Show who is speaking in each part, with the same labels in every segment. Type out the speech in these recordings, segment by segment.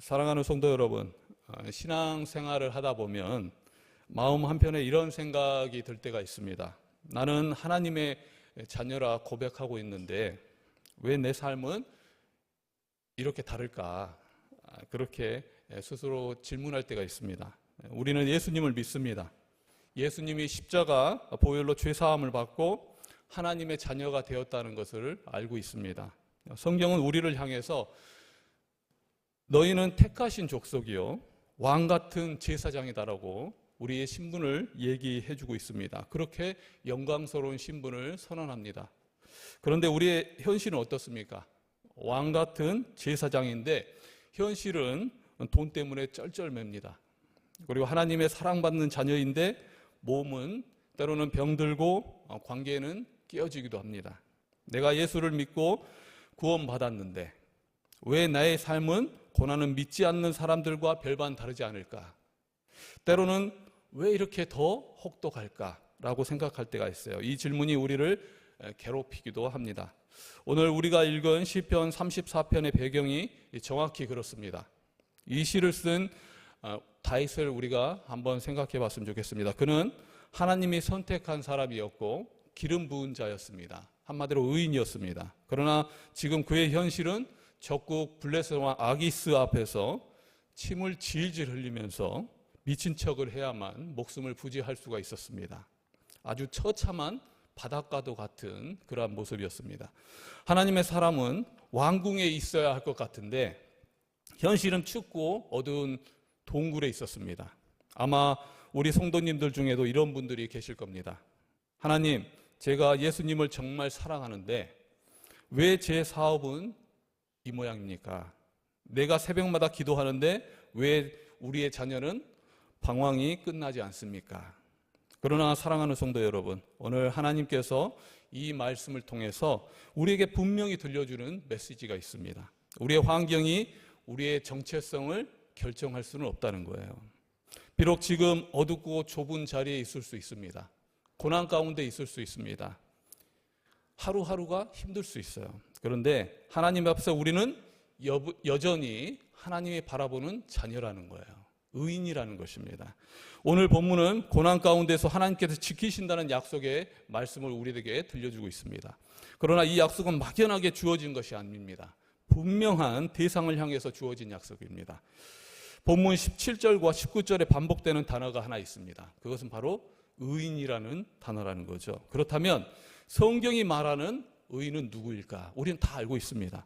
Speaker 1: 사랑하는 성도 여러분, 신앙생활을 하다 보면 마음 한편에 이런 생각이 들 때가 있습니다. 나는 하나님의 자녀라 고백하고 있는데 왜 내 삶은 이렇게 다를까? 그렇게 스스로 질문할 때가 있습니다. 우리는 예수님을 믿습니다. 예수님이 십자가 보혈로 죄사함을 받고 하나님의 자녀가 되었다는 것을 알고 있습니다. 성경은 우리를 향해서 너희는 택하신 족속이요 왕같은 제사장이다라고 우리의 신분을 얘기해 주고 있습니다. 그렇게 영광스러운 신분을 선언합니다. 그런데 우리의 현실은 어떻습니까? 왕같은 제사장인데 현실은 돈 때문에 쩔쩔맵니다. 그리고 하나님의 사랑받는 자녀인데 몸은 때로는 병들고 관계는 깨어지기도 합니다. 내가 예수를 믿고 구원받았는데 왜 나의 삶은 고난은 믿지 않는 사람들과 별반 다르지 않을까? 때로는 왜 이렇게 더 혹독할까라고 생각할 때가 있어요. 이 질문이 우리를 괴롭히기도 합니다. 오늘 우리가 읽은 시편 34편의 배경이 정확히 그렇습니다. 이 시를 쓴 다윗을 우리가 한번 생각해 봤으면 좋겠습니다. 그는 하나님이 선택한 사람이었고 기름 부은 자였습니다. 한마디로 의인이었습니다. 그러나 지금 그의 현실은 적국 블레셋과 아기스 앞에서 침을 질질 흘리면서 미친 척을 해야만 목숨을 부지할 수가 있었습니다. 아주 처참한 바닷가도 같은 그러한 모습이었습니다. 하나님의 사람은 왕궁에 있어야 할 것 같은데 현실은 춥고 어두운 동굴에 있었습니다. 아마 우리 성도님들 중에도 이런 분들이 계실 겁니다. 하나님, 제가 예수님을 정말 사랑하는데 왜 제 사업은 이 모양입니까? 내가 새벽마다 기도하는데 왜 우리의 자녀는 방황이 끝나지 않습니까? 그러나 사랑하는 성도 여러분, 오늘 하나님께서 이 말씀을 통해서 우리에게 분명히 들려주는 메시지가 있습니다. 우리의 환경이 우리의 정체성을 결정할 수는 없다는 거예요. 비록 지금 어둡고 좁은 자리에 있을 수 있습니다. 고난 가운데 있을 수 있습니다. 하루하루가 힘들 수 있어요. 그런데 하나님 앞에서 우리는 여전히 하나님이 바라보는 자녀라는 거예요. 의인이라는 것입니다. 오늘 본문은 고난 가운데서 하나님께서 지키신다는 약속의 말씀을 우리에게 들려주고 있습니다. 그러나 이 약속은 막연하게 주어진 것이 아닙니다. 분명한 대상을 향해서 주어진 약속입니다. 본문 17절과 19절에 반복되는 단어가 하나 있습니다. 그것은 바로 의인이라는 단어라는 거죠. 그렇다면 성경이 말하는 의인은 누구일까? 우리는 다 알고 있습니다.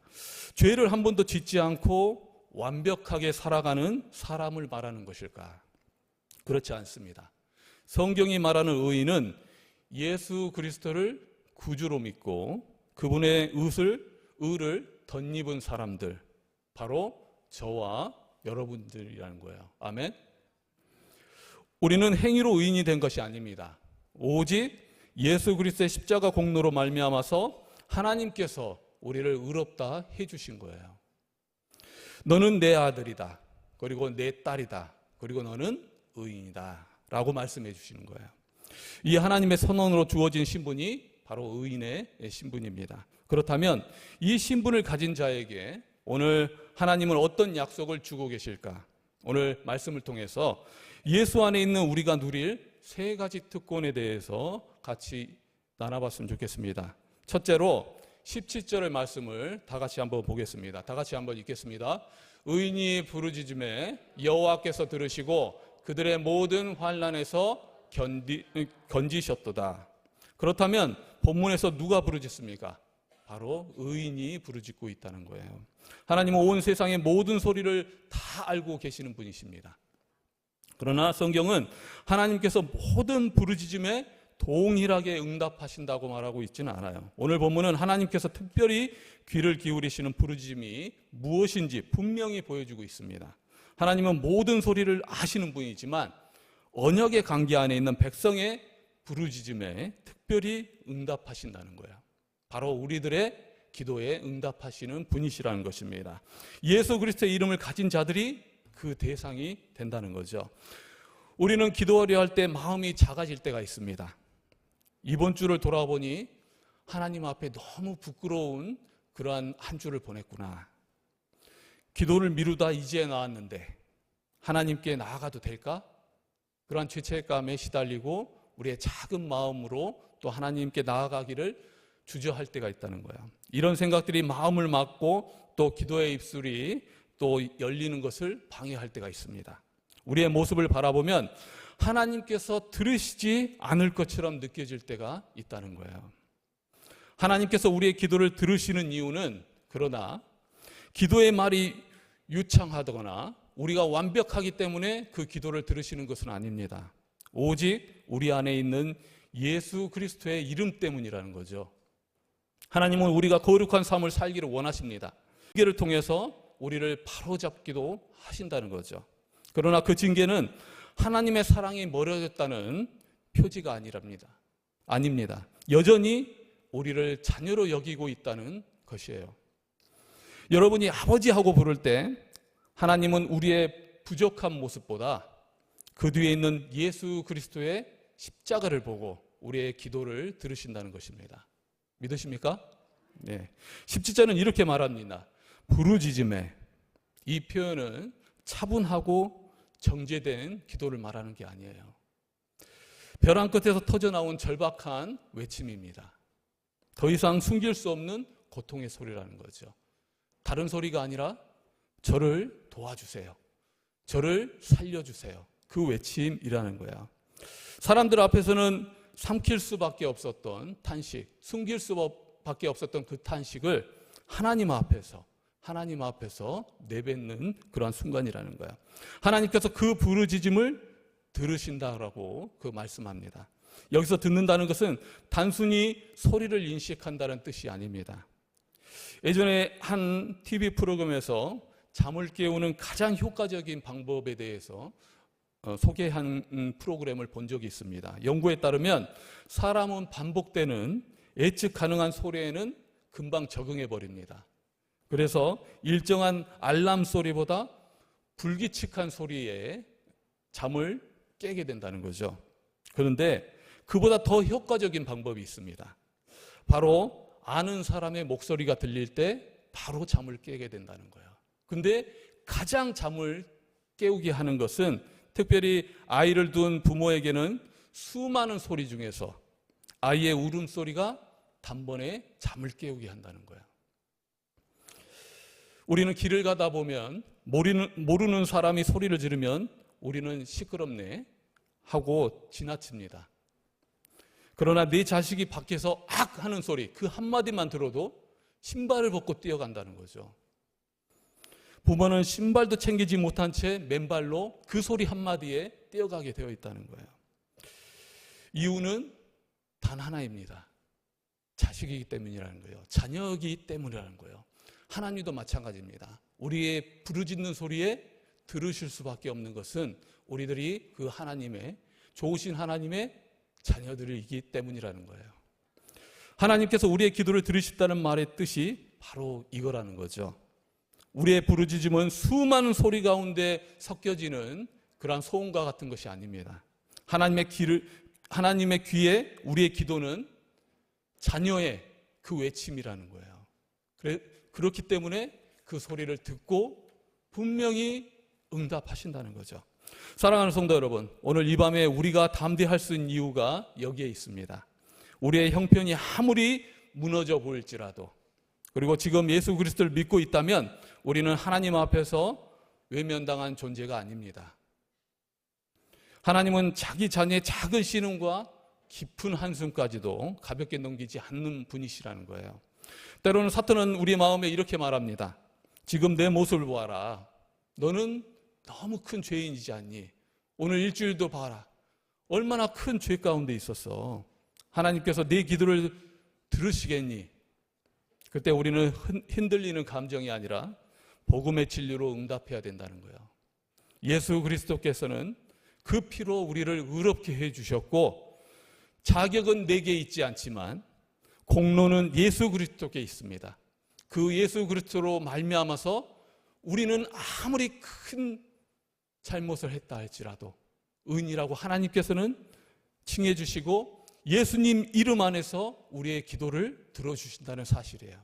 Speaker 1: 죄를 한 번도 짓지 않고 완벽하게 살아가는 사람을 말하는 것일까? 그렇지 않습니다. 성경이 말하는 의인은 예수 그리스도를 구주로 믿고 그분의 의를 덧입은 사람들, 바로 저와 여러분들이라는 거예요. 아멘. 우리는 행위로 의인이 된 것이 아닙니다. 오직 예수 그리스도의 십자가 공로로 말미암아서 하나님께서 우리를 의롭다 해주신 거예요. 너는 내 아들이다. 그리고 내 딸이다. 그리고 너는 의인이다. 라고 말씀해 주시는 거예요. 이 하나님의 선언으로 주어진 신분이 바로 의인의 신분입니다. 그렇다면 이 신분을 가진 자에게 오늘 하나님은 어떤 약속을 주고 계실까? 오늘 말씀을 통해서 예수 안에 있는 우리가 누릴 세 가지 특권에 대해서 같이 나눠봤으면 좋겠습니다. 첫째로 17절의 말씀을 다 같이 한번 보겠습니다. 다 같이 한번 읽겠습니다. 의인이 부르짖음에 여호와께서 들으시고 그들의 모든 환난에서 건지셨도다. 그렇다면 본문에서 누가 부르짖습니까? 바로 의인이 부르짖고 있다는 거예요. 하나님은 온 세상의 모든 소리를 다 알고 계시는 분이십니다. 그러나 성경은 하나님께서 모든 부르짖음에 동일하게 응답하신다고 말하고 있지는 않아요. 오늘 본문은 하나님께서 특별히 귀를 기울이시는 부르짖음이 무엇인지 분명히 보여주고 있습니다. 하나님은 모든 소리를 아시는 분이지만 언약의 관계 안에 있는 백성의 부르짖음에 특별히 응답하신다는 거예요. 바로 우리들의 기도에 응답하시는 분이시라는 것입니다. 예수 그리스도의 이름을 가진 자들이 그 대상이 된다는 거죠. 우리는 기도하려 할 때 마음이 작아질 때가 있습니다. 이번 주를 돌아보니 하나님 앞에 너무 부끄러운 그러한 한 주를 보냈구나. 기도를 미루다 이제 나왔는데 하나님께 나아가도 될까? 그러한 죄책감에 시달리고 우리의 작은 마음으로 또 하나님께 나아가기를 주저할 때가 있다는 거야. 이런 생각들이 마음을 막고 또 기도의 입술이 또 열리는 것을 방해할 때가 있습니다. 우리의 모습을 바라보면 하나님께서 들으시지 않을 것처럼 느껴질 때가 있다는 거예요. 하나님께서 우리의 기도를 들으시는 이유는 그러나 기도의 말이 유창하거나 우리가 완벽하기 때문에 그 기도를 들으시는 것은 아닙니다. 오직 우리 안에 있는 예수 그리스도의 이름 때문이라는 거죠. 하나님은 우리가 거룩한 삶을 살기를 원하십니다. 징계를 통해서 우리를 바로잡기도 하신다는 거죠. 그러나 그 징계는 하나님의 사랑이 멀어졌다는 표지가 아닙니다. 여전히 우리를 자녀로 여기고 있다는 것이에요. 여러분이 아버지하고 부를 때 하나님은 우리의 부족한 모습보다 그 뒤에 있는 예수 그리스도의 십자가를 보고 우리의 기도를 들으신다는 것입니다. 믿으십니까? 네. 17절은 이렇게 말합니다. 부르짖음에, 이 표현은 차분하고 정제된 기도를 말하는 게 아니에요. 벼랑 끝에서 터져나온 절박한 외침입니다. 더 이상 숨길 수 없는 고통의 소리라는 거죠. 다른 소리가 아니라 저를 도와주세요. 저를 살려주세요. 그 외침이라는 거야. 사람들 앞에서는 삼킬 수밖에 없었던 탄식, 숨길 수밖에 없었던 그 탄식을 하나님 앞에서 내뱉는 그러한 순간이라는 거야. 하나님께서 그 부르짖음을 들으신다라고 그 말씀합니다. 여기서 듣는다는 것은 단순히 소리를 인식한다는 뜻이 아닙니다. 예전에 한 TV 프로그램에서 잠을 깨우는 가장 효과적인 방법에 대해서 소개한 프로그램을 본 적이 있습니다. 연구에 따르면 사람은 반복되는 예측 가능한 소리에는 금방 적응해 버립니다. 그래서 일정한 알람 소리보다 불규칙한 소리에 잠을 깨게 된다는 거죠. 그런데 그보다 더 효과적인 방법이 있습니다. 바로 아는 사람의 목소리가 들릴 때 바로 잠을 깨게 된다는 거예요. 근데 가장 잠을 깨우게 하는 것은 특별히 아이를 둔 부모에게는 수많은 소리 중에서 아이의 울음소리가 단번에 잠을 깨우게 한다는 거예요. 우리는 길을 가다 보면 모르는 사람이 소리를 지르면 우리는 시끄럽네 하고 지나칩니다. 그러나 내 자식이 밖에서 악 하는 소리 그 한마디만 들어도 신발을 벗고 뛰어간다는 거죠. 부모는 신발도 챙기지 못한 채 맨발로 그 소리 한마디에 뛰어가게 되어 있다는 거예요. 이유는 단 하나입니다. 자식이기 때문이라는 거예요. 자녀이기 때문이라는 거예요. 하나님도 마찬가지입니다. 우리의 부르짖는 소리에 들으실 수밖에 없는 것은 우리들이 그 하나님의 좋으신 하나님의 자녀들이기 때문이라는 거예요. 하나님께서 우리의 기도를 들으셨다는 말의 뜻이 바로 이거라는 거죠. 우리의 부르짖음은 수많은 소리 가운데 섞여지는 그러한 소음과 같은 것이 아닙니다. 하나님의 귀에 우리의 기도는 자녀의 그 외침이라는 거예요. 그렇기 때문에 그 소리를 듣고 분명히 응답하신다는 거죠. 사랑하는 성도 여러분, 오늘 이 밤에 우리가 담대할 수 있는 이유가 여기에 있습니다. 우리의 형편이 아무리 무너져 보일지라도, 그리고 지금 예수 그리스도를 믿고 있다면 우리는 하나님 앞에서 외면당한 존재가 아닙니다. 하나님은 자기 자녀의 작은 신음과 깊은 한숨까지도 가볍게 넘기지 않는 분이시라는 거예요. 때로는 사탄은 우리 마음에 이렇게 말합니다. 지금 내 모습을 보아라. 너는 너무 큰 죄인이지 않니? 오늘 일주일도 봐라. 얼마나 큰 죄 가운데 있었어. 하나님께서 내 기도를 들으시겠니? 그때 우리는 흔들리는 감정이 아니라 복음의 진리로 응답해야 된다는 거예요. 예수 그리스도께서는 그 피로 우리를 의롭게 해주셨고 자격은 내게 있지 않지만 공로는 예수 그리스도께 있습니다. 그 예수 그리스도로 말미암아서 우리는 아무리 큰 잘못을 했다 할지라도 의인이라고 하나님께서는 칭해 주시고 예수님 이름 안에서 우리의 기도를 들어주신다는 사실이에요.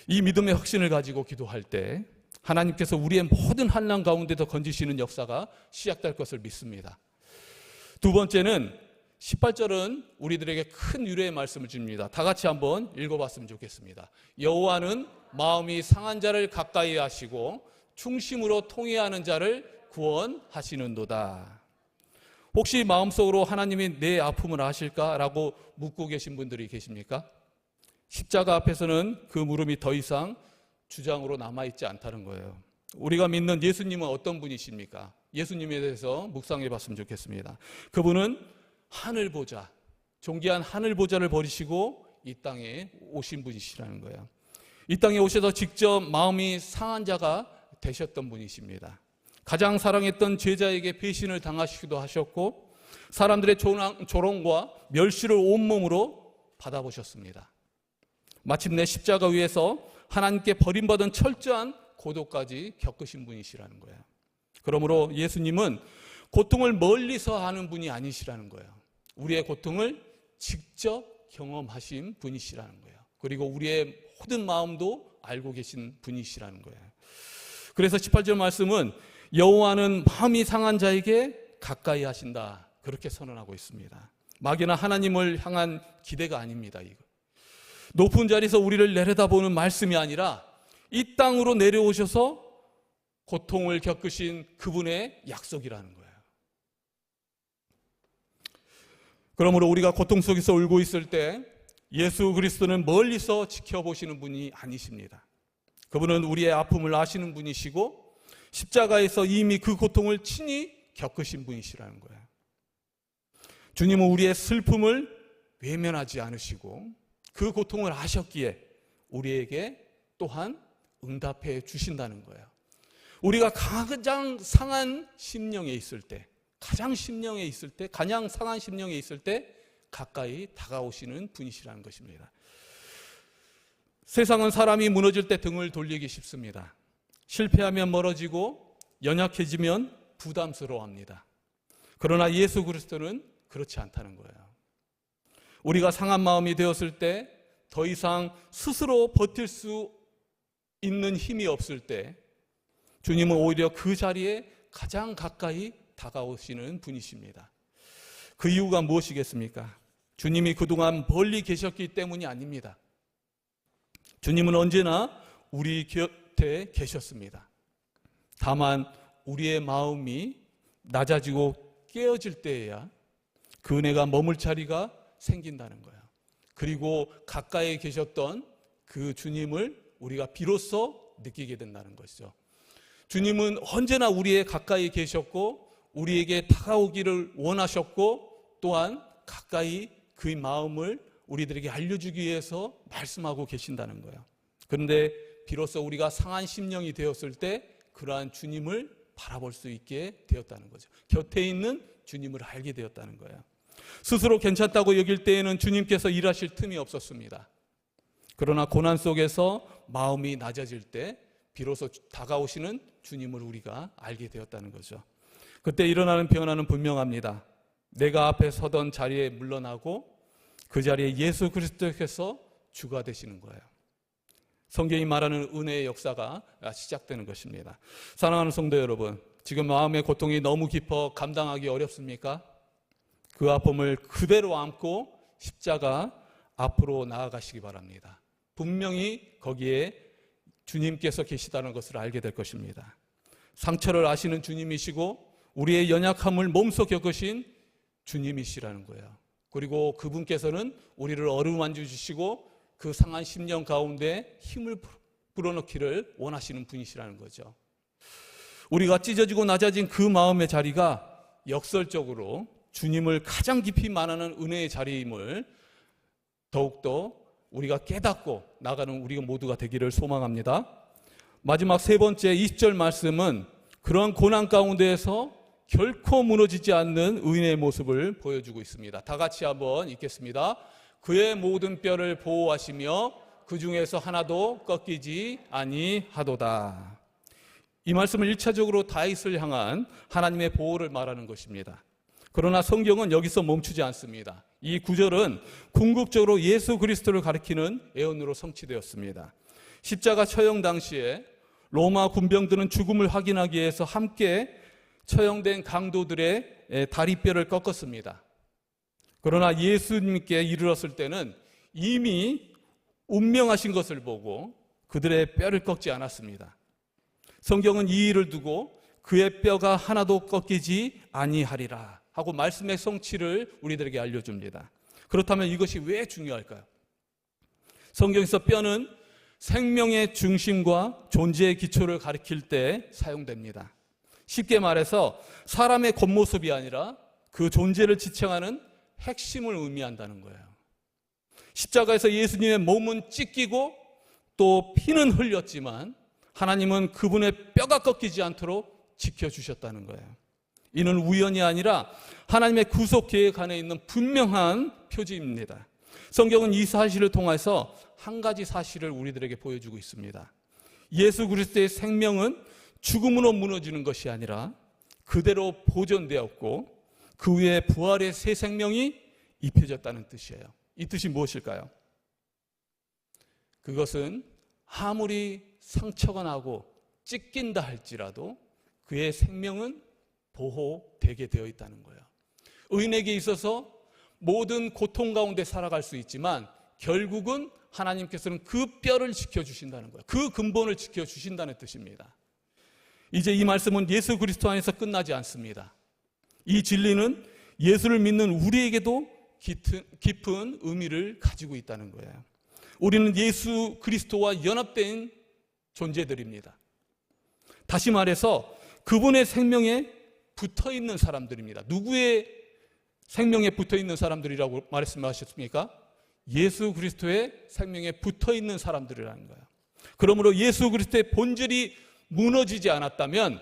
Speaker 1: 이 믿음의 확신을 가지고 기도할 때 하나님께서 우리의 모든 환난 가운데서 건지시는 역사가 시작될 것을 믿습니다. 두 번째는 18절은 우리들에게 큰 위로의 말씀을 줍니다. 다 같이 한번 읽어봤으면 좋겠습니다. 여호와는 마음이 상한 자를 가까이 하시고 충심으로 통회하는 자를 구원하시는도다. 혹시 마음속으로 하나님이 내 아픔을 아실까라고 묻고 계신 분들이 계십니까? 십자가 앞에서는 그 물음이 더 이상 주장으로 남아있지 않다는 거예요. 우리가 믿는 예수님은 어떤 분이십니까? 예수님에 대해서 묵상해 봤으면 좋겠습니다. 그분은 하늘 보좌, 존귀한 하늘 보좌를 버리시고 이 땅에 오신 분이시라는 거예요. 이 땅에 오셔서 직접 마음이 상한 자가 되셨던 분이십니다. 가장 사랑했던 제자에게 배신을 당하시기도 하셨고 사람들의 조롱과 멸시를 온몸으로 받아보셨습니다. 마침내 십자가 위에서 하나님께 버림받은 철저한 고독까지 겪으신 분이시라는 거예요. 그러므로 예수님은 고통을 멀리서 하는 분이 아니시라는 거예요. 우리의 고통을 직접 경험하신 분이시라는 거예요. 그리고 우리의 모든 마음도 알고 계신 분이시라는 거예요. 그래서 18절 말씀은 여호와는 마음이 상한 자에게 가까이 하신다, 그렇게 선언하고 있습니다. 막연한 하나님을 향한 기대가 아닙니다. 이거 높은 자리에서 우리를 내려다보는 말씀이 아니라 이 땅으로 내려오셔서 고통을 겪으신 그분의 약속이라는 거예요. 그러므로 우리가 고통 속에서 울고 있을 때 예수 그리스도는 멀리서 지켜보시는 분이 아니십니다. 그분은 우리의 아픔을 아시는 분이시고 십자가에서 이미 그 고통을 친히 겪으신 분이시라는 거예요. 주님은 우리의 슬픔을 외면하지 않으시고 그 고통을 아셨기에 우리에게 또한 응답해 주신다는 거예요. 우리가 가장 상한 심령에 있을 때, 가장 상한 심령에 있을 때 가까이 다가오시는 분이시라는 것입니다. 세상은 사람이 무너질 때 등을 돌리기 쉽습니다. 실패하면 멀어지고 연약해지면 부담스러워합니다. 그러나 예수 그리스도는 그렇지 않다는 거예요. 우리가 상한 마음이 되었을 때, 더 이상 스스로 버틸 수 있는 힘이 없을 때 주님은 오히려 그 자리에 가장 가까이 다가오시는 분이십니다. 그 이유가 무엇이겠습니까? 주님이 그동안 멀리 계셨기 때문이 아닙니다. 주님은 언제나 우리 곁에 계셨습니다. 다만 우리의 마음이 낮아지고 깨어질 때에야 그 은혜가 머물 자리가 생긴다는 거예요. 그리고 가까이 계셨던 그 주님을 우리가 비로소 느끼게 된다는 것이죠. 주님은 언제나 우리의 가까이 계셨고 우리에게 다가오기를 원하셨고 또한 가까이 그 마음을 우리들에게 알려주기 위해서 말씀하고 계신다는 거예요. 그런데 비로소 우리가 상한 심령이 되었을 때 그러한 주님을 바라볼 수 있게 되었다는 거죠. 곁에 있는 주님을 알게 되었다는 거예요. 스스로 괜찮다고 여길 때에는 주님께서 일하실 틈이 없었습니다. 그러나 고난 속에서 마음이 낮아질 때 비로소 다가오시는 주님을 우리가 알게 되었다는 거죠. 그때 일어나는 변화는 분명합니다. 내가 앞에 서던 자리에 물러나고 그 자리에 예수 그리스도께서 주가 되시는 거예요. 성경이 말하는 은혜의 역사가 시작되는 것입니다. 사랑하는 성도 여러분, 지금 마음의 고통이 너무 깊어 감당하기 어렵습니까? 그 아픔을 그대로 안고 십자가 앞으로 나아가시기 바랍니다. 분명히 거기에 주님께서 계시다는 것을 알게 될 것입니다. 상처를 아시는 주님이시고 우리의 연약함을 몸소 겪으신 주님이시라는 거예요. 그리고 그분께서는 우리를 어루만져 주시고 그 상한 심령 가운데 힘을 불어넣기를 원하시는 분이시라는 거죠. 우리가 찢어지고 낮아진 그 마음의 자리가 역설적으로 주님을 가장 깊이 만나는 은혜의 자리임을 더욱더 우리가 깨닫고 나가는 우리가 모두가 되기를 소망합니다. 마지막 세 번째 20절 말씀은 그런 고난 가운데에서 결코 무너지지 않는 의인의 모습을 보여주고 있습니다. 다 같이 한번 읽겠습니다. 그의 모든 뼈를 보호하시며 그 중에서 하나도 꺾이지 아니하도다. 이 말씀은 1차적으로 다윗을 향한 하나님의 보호를 말하는 것입니다. 그러나 성경은 여기서 멈추지 않습니다. 이 구절은 궁극적으로 예수 그리스도를 가리키는 예언으로 성취되었습니다. 십자가 처형 당시에 로마 군병들은 죽음을 확인하기 위해서 함께 처형된 강도들의 다리뼈를 꺾었습니다. 그러나 예수님께 이르렀을 때는 이미 운명하신 것을 보고 그들의 뼈를 꺾지 않았습니다. 성경은 이 일을 두고 그의 뼈가 하나도 꺾이지 아니하리라 하고 말씀의 성취를 우리들에게 알려줍니다. 그렇다면 이것이 왜 중요할까요? 성경에서 뼈는 생명의 중심과 존재의 기초를 가리킬 때 사용됩니다. 쉽게 말해서 사람의 겉모습이 아니라 그 존재를 지칭하는 핵심을 의미한다는 거예요. 십자가에서 예수님의 몸은 찢기고 또 피는 흘렸지만 하나님은 그분의 뼈가 꺾이지 않도록 지켜주셨다는 거예요. 이는 우연이 아니라 하나님의 구속 계획 안에 있는 분명한 표지입니다. 성경은 이 사실을 통해서 한 가지 사실을 우리들에게 보여주고 있습니다. 예수 그리스도의 생명은 죽음으로 무너지는 것이 아니라 그대로 보존되었고 그 위에 부활의 새 생명이 입혀졌다는 뜻이에요. 이 뜻이 무엇일까요? 그것은 아무리 상처가 나고 찢긴다 할지라도 그의 생명은 보호되게 되어 있다는 거예요. 의인에게 있어서 모든 고통 가운데 살아갈 수 있지만 결국은 하나님께서는 그 뼈를 지켜주신다는 거예요. 그 근본을 지켜주신다는 뜻입니다. 이제 이 말씀은 예수 그리스도 안에서 끝나지 않습니다. 이 진리는 예수를 믿는 우리에게도 깊은 의미를 가지고 있다는 거예요. 우리는 예수 그리스도와 연합된 존재들입니다. 다시 말해서 그분의 생명에 붙어있는 사람들입니다. 누구의 생명에 붙어있는 사람들이라고 말씀하셨습니까? 예수 그리스도의 생명에 붙어있는 사람들이라는 거예요. 그러므로 예수 그리스도의 본질이 무너지지 않았다면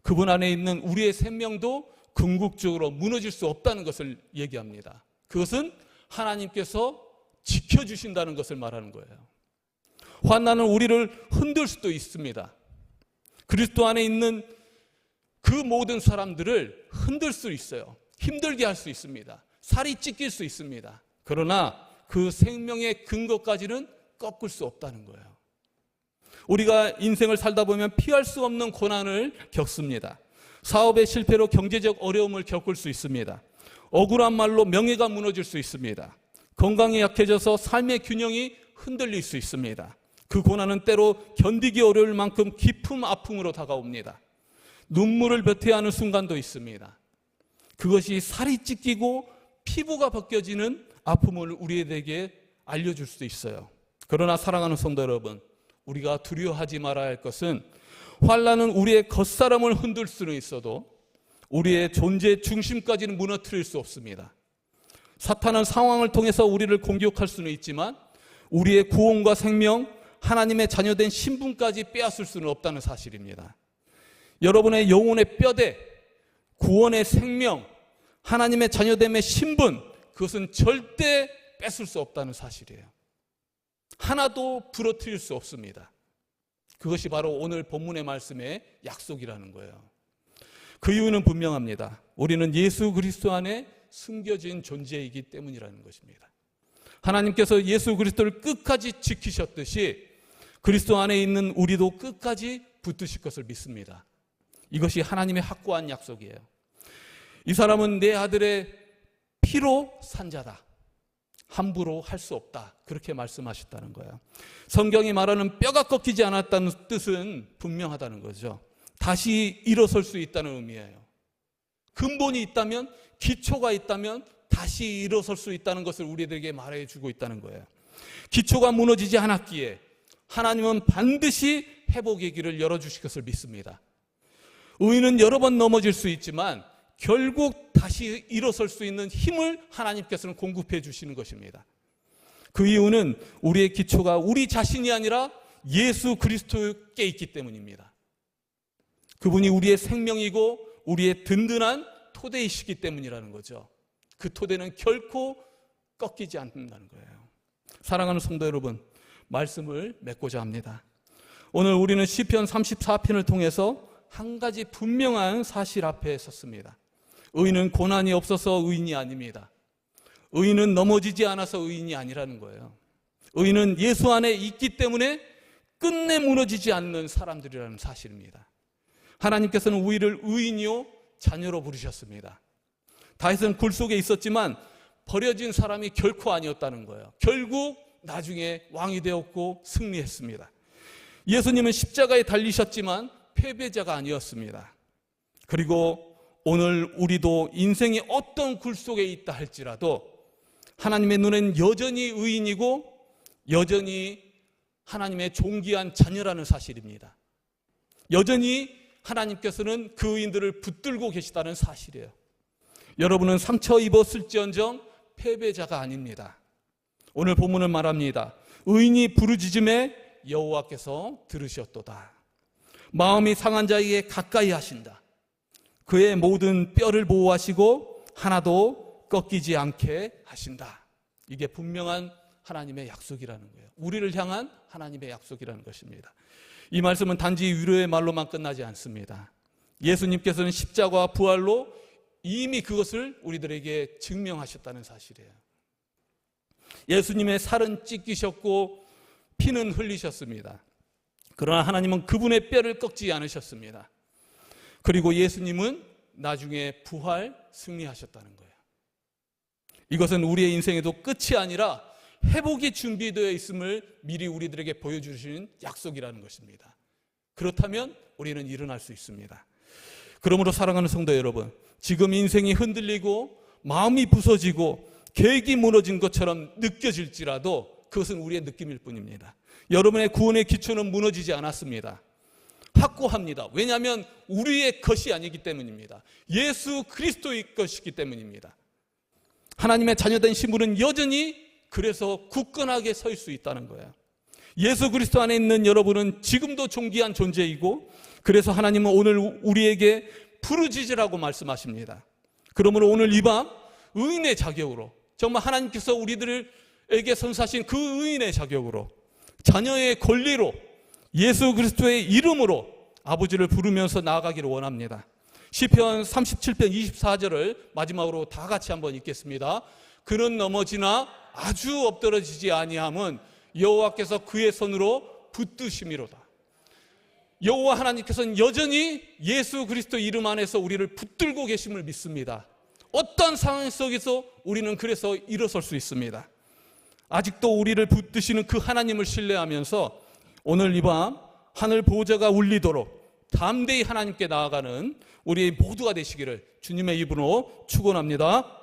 Speaker 1: 그분 안에 있는 우리의 생명도 궁극적으로 무너질 수 없다는 것을 얘기합니다. 그것은 하나님께서 지켜주신다는 것을 말하는 거예요. 환난은 우리를 흔들 수도 있습니다. 그리스도 안에 있는 그 모든 사람들을 흔들 수 있어요. 힘들게 할 수 있습니다. 살이 찢길 수 있습니다. 그러나 그 생명의 근거까지는 꺾을 수 없다는 거예요. 우리가 인생을 살다 보면 피할 수 없는 고난을 겪습니다. 사업의 실패로 경제적 어려움을 겪을 수 있습니다. 억울한 말로 명예가 무너질 수 있습니다. 건강이 약해져서 삶의 균형이 흔들릴 수 있습니다. 그 고난은 때로 견디기 어려울 만큼 깊은 아픔으로 다가옵니다. 눈물을 뱉어야 하는 순간도 있습니다. 그것이 살이 찢기고 피부가 벗겨지는 아픔을 우리에게 알려줄 수도 있어요. 그러나 사랑하는 성도 여러분, 우리가 두려워하지 말아야 할 것은 환난은 우리의 겉사람을 흔들 수는 있어도 우리의 존재의 중심까지는 무너뜨릴 수 없습니다. 사탄은 상황을 통해서 우리를 공격할 수는 있지만 우리의 구원과 생명, 하나님의 자녀된 신분까지 빼앗을 수는 없다는 사실입니다. 여러분의 영혼의 뼈대, 구원의 생명, 하나님의 자녀됨의 신분, 그것은 절대 뺏을 수 없다는 사실이에요. 하나도 부러뜨릴 수 없습니다. 그것이 바로 오늘 본문의 말씀의 약속이라는 거예요. 그 이유는 분명합니다. 우리는 예수 그리스도 안에 숨겨진 존재이기 때문이라는 것입니다. 하나님께서 예수 그리스도를 끝까지 지키셨듯이 그리스도 안에 있는 우리도 끝까지 붙드실 것을 믿습니다. 이것이 하나님의 확고한 약속이에요. 이 사람은 내 아들의 피로 산 자다. 함부로 할 수 없다. 그렇게 말씀하셨다는 거예요. 성경이 말하는 뼈가 꺾이지 않았다는 뜻은 분명하다는 거죠. 다시 일어설 수 있다는 의미예요. 근본이 있다면, 기초가 있다면 다시 일어설 수 있다는 것을 우리들에게 말해주고 있다는 거예요. 기초가 무너지지 않았기에 하나님은 반드시 회복의 길을 열어주실 것을 믿습니다. 의인은 여러 번 넘어질 수 있지만 결국 다시 일어설 수 있는 힘을 하나님께서는 공급해 주시는 것입니다. 그 이유는 우리의 기초가 우리 자신이 아니라 예수 그리스도께 있기 때문입니다. 그분이 우리의 생명이고 우리의 든든한 토대이시기 때문이라는 거죠. 그 토대는 결코 꺾이지 않는다는 거예요. 사랑하는 성도 여러분, 말씀을 맺고자 합니다. 오늘 우리는 시편 34편을 통해서 한 가지 분명한 사실 앞에 섰습니다. 의인은 고난이 없어서 의인이 아닙니다. 의인은 넘어지지 않아서 의인이 아니라는 거예요. 의인은 예수 안에 있기 때문에 끝내 무너지지 않는 사람들이라는 사실입니다. 하나님께서는 우리를 의인이요 자녀로 부르셨습니다. 다윗은 굴 속에 있었지만 버려진 사람이 결코 아니었다는 거예요. 결국 나중에 왕이 되었고 승리했습니다. 예수님은 십자가에 달리셨지만 패배자가 아니었습니다. 그리고 오늘 우리도 인생의 어떤 굴 속에 있다 할지라도 하나님의 눈엔 여전히 의인이고 여전히 하나님의 존귀한 자녀라는 사실입니다. 여전히 하나님께서는 그 의인들을 붙들고 계시다는 사실이에요. 여러분은 상처 입었을지언정 패배자가 아닙니다. 오늘 본문은 말합니다. 의인이 부르짖음에 여호와께서 들으셨도다. 마음이 상한 자에게 가까이 하신다. 그의 모든 뼈를 보호하시고 하나도 꺾이지 않게 하신다. 이게 분명한 하나님의 약속이라는 거예요. 우리를 향한 하나님의 약속이라는 것입니다. 이 말씀은 단지 위로의 말로만 끝나지 않습니다. 예수님께서는 십자가와 부활로 이미 그것을 우리들에게 증명하셨다는 사실이에요. 예수님의 살은 찢기셨고 피는 흘리셨습니다. 그러나 하나님은 그분의 뼈를 꺾지 않으셨습니다. 그리고 예수님은 나중에 부활 승리하셨다는 거예요. 이것은 우리의 인생에도 끝이 아니라 회복이 준비되어 있음을 미리 우리들에게 보여주시는 약속이라는 것입니다. 그렇다면 우리는 일어날 수 있습니다. 그러므로 사랑하는 성도 여러분, 지금 인생이 흔들리고 마음이 부서지고 계획이 무너진 것처럼 느껴질지라도 그것은 우리의 느낌일 뿐입니다. 여러분의 구원의 기초는 무너지지 않았습니다. 확고합니다. 왜냐하면 우리의 것이 아니기 때문입니다. 예수 그리스도의 것이기 때문입니다. 하나님의 자녀된 신분은 여전히 그래서 굳건하게 설 수 있다는 거예요. 예수 그리스도 안에 있는 여러분은 지금도 존귀한 존재이고 그래서 하나님은 오늘 우리에게 부르짖으라고 말씀하십니다. 그러므로 오늘 이 밤 의인의 자격으로 정말 하나님께서 우리들에게 선사하신 그 의인의 자격으로 자녀의 권리로 예수 그리스도의 이름으로 아버지를 부르면서 나아가기를 원합니다. 시편 37편 24절을 마지막으로 다 같이 한번 읽겠습니다. 그는 넘어지나 아주 엎드러지지 아니함은 여호와께서 그의 손으로 붙드심이로다. 여호와 하나님께서는 여전히 예수 그리스도 이름 안에서 우리를 붙들고 계심을 믿습니다. 어떤 상황 속에서 우리는 그래서 일어설 수 있습니다. 아직도 우리를 붙드시는 그 하나님을 신뢰하면서 오늘 이 밤 하늘 보좌가 울리도록 담대히 하나님께 나아가는 우리 모두가 되시기를 주님의 이름으로 축원합니다.